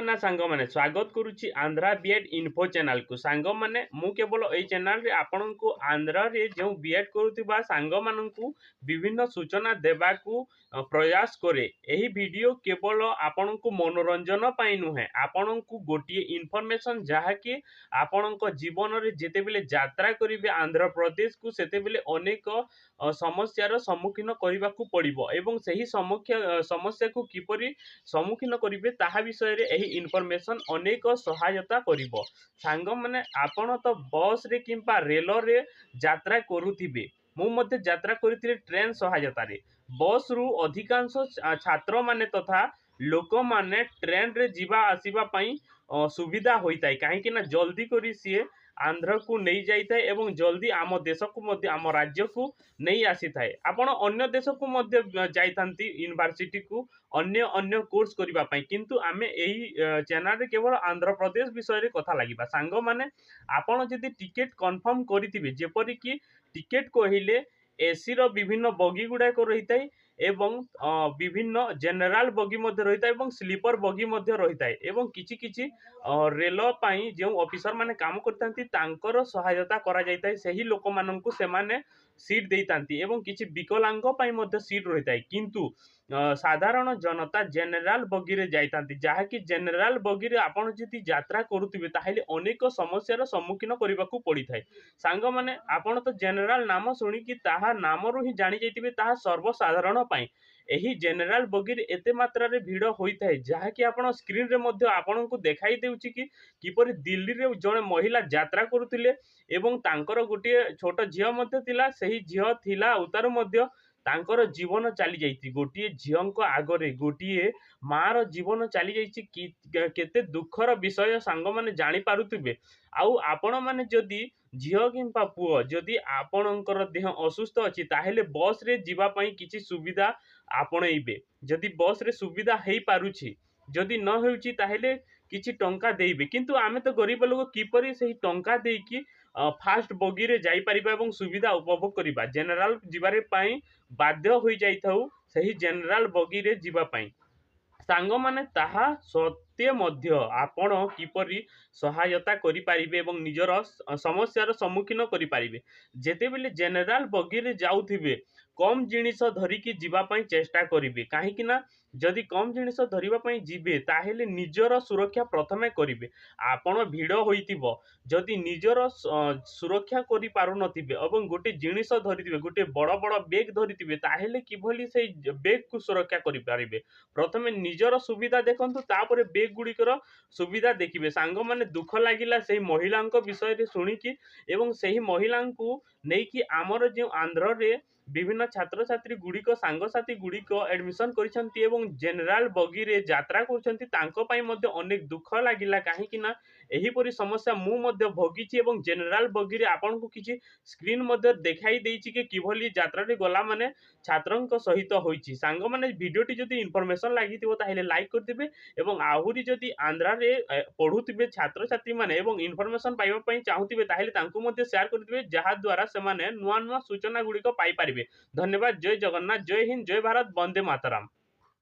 जगन्नाथ सांग मैंने स्वागत करुच्ची आंध्रा बीएड इन्फो चैनल को सांग मैंने मु केवल ये चैनल रे आपण को आंध्रा रे जो बीएड करुवा सांग मानू विभिन्न सूचना देवाकू प्रयास करे। यही वीडियो केवल आपण को मनोरंजन पाई नुहे आपण को गोटे इनफॉरमेशन जहाँकि आपण जीवन रे जेते बेले यात्रा करिवे आंध्र प्रदेश को सेते बेले अनेक समस्यार सम्मुखीन करने को पड़िबो एवं सही समस्या को किपरि सम्मुखीन करिवे ताहा विषय रे एही इनफॉरमेशन अनेक सहायता करिवो। सांग माने आपण तो बस रे किंपा रेल रे यात्रा करूथिबे मु मध्ये यात्रा करिथिले ट्रेन सहायता रे बस रु अधिकांश छात्र माने तथा लोक माने ट्रेन रे जीवा आसीबा पई सुविधा होइताय काहेकि ना जल्दी करी सीए आंध्र को नहीं जाइए एवं जल्दी आम देश को आम राज्य को नहीं आसी थाए आपण अन्य देश को जाइथांती यूनिवर्सिटी को अन्य अन्य कोर्स करिबा पई किंतु आमे एही चैनल रे केवल आंध्र प्रदेश विषय रे कथा लागिबा। सांग माने आपण जदि टिकेट कंफर्म करिथिबे जेपरि कि टिकेट कहिले एसी रो विभिन्न बगी गुडा को रहिताय एवं विभिन्न जनरल बगी मध्य रहिता एवं स्लीपर बगी मध्य रहिता एवं किछि किछि रेल पाई जो ऑफिसर माने काम करतांती तांकर सहायता करा जायताय सही लोक माननकु से माने सीट देतांती एवं किछि विकलांग पाई मध्य सीट रहिताय किंतु साधारण जनता जनरल बगी रे जाइतांती जहाँकि जनरल बगी रे आपण जदि यात्रा करूथिबे ताहेले अनेक समस्यार सम्मुखीन करबाकू पड़ी थाए। सांग माने आपण तो जनरल नाम सुनी कि ताहा नामरु ही जानि जाइतिबे ताहा सर्वसाधारण पाई एही जनरल बगी रे एते मात्रा रे भीड़ होइथाय जहाँकि आपण स्क्रीन रे मध्य आपण को देखाई देउची कि किपरि दिल्ली रे जने महिला यात्रा करूथिले एवं तांकर गोटे छोट झियो मध्य थिला सही झियो थिला उतार मध्य तांकर जीवन चली जाइछि गोटे झियों आगरे गोटे मार जीवन चली जाइछि केते दुखर विषय सांग माने जानि पारुथिबे। आउ आपण माने जदि झियो किंपा पुओ जदि आपणकर देह असुस्थ अछि ताहेले बस रे जीवा पई किछि सुविधा आपणैबे जदि बस रे सुविधा हेई पारुछि जदि न होउछि ताहेले किछि टंका देइबे किंतु आमे तो गरीब लोक किपरि सही टंका देइकी फास्ट बगी रे जाई परिबा एवं सुविधा उपभोग करिबा जनरल जीवारे पई बाध्य होई जाइथाउ सही जनरल बगी रे जीवा पई। सांग माने ताहा सत्य मध्य आपण किपरि सहायता करि पारिबे एवं निजर समस्यार सम्मुखीन करि पारिबे जेते बेले जनरल बगी रे जाउथिबे कम जिनिस धरिकी जीवा पई चेष्टा करिवे काहेकि ना जदि कम जिनिस धरिबा पई जीवे ताहेले निजर सुरक्षा प्रथमे करिवे आपण भीड़ होइतिबो जदि निजर सुरक्षा करि पारु नथिबे एवं गोटे जिनिस धरिथिबे गोटे बड़ बड़ बेग धरिथिबे ताहेले किभली से बेग को सुरक्षा करि पारिबे प्रथमे निजर सुविधा देखंतु तापरे बेग गुड़िकर सुविधा देखिए। सांग माने दुख लगिला से महिला विषय रे सुनिकी एवं सही महिला को नहीं आमर जो आंध्र रे विभिन्न छात्र छात्री गुड़िक सांगसाथी गुड़िक एडमिशन करिसंती एवं जनरल बगी रे यात्रा करछंती तांको पई मध्य अनेक दुख लागिला काहेकि ना एही परि समस्या मु मध्य भोगिछि एवं जनरल बगी रे आपन को किछि स्क्रीन मध्य देखाई देइछि कि किभली यात्रा रे गला माने छात्रंक सहित होइछि। सांग माने वीडियोटी जदि इनफॉरमेशन लागिथिबो ताहेले लाइक करदिबे एवं आहुरी जदि आंध्रा रे पढुथिबे छात्र छात्री माने एवं इनफॉरमेशन पाइबा पई चाहुथिबे ताहेले तांको मध्य शेयर करदिबे जहा द्वारा से माने नुवा नुवा सूचना गुड़िक पाई पारिबे। धन्यवाद। जय जगन्नाथ, जय हिंद, जय भारत, वंदे मातरम।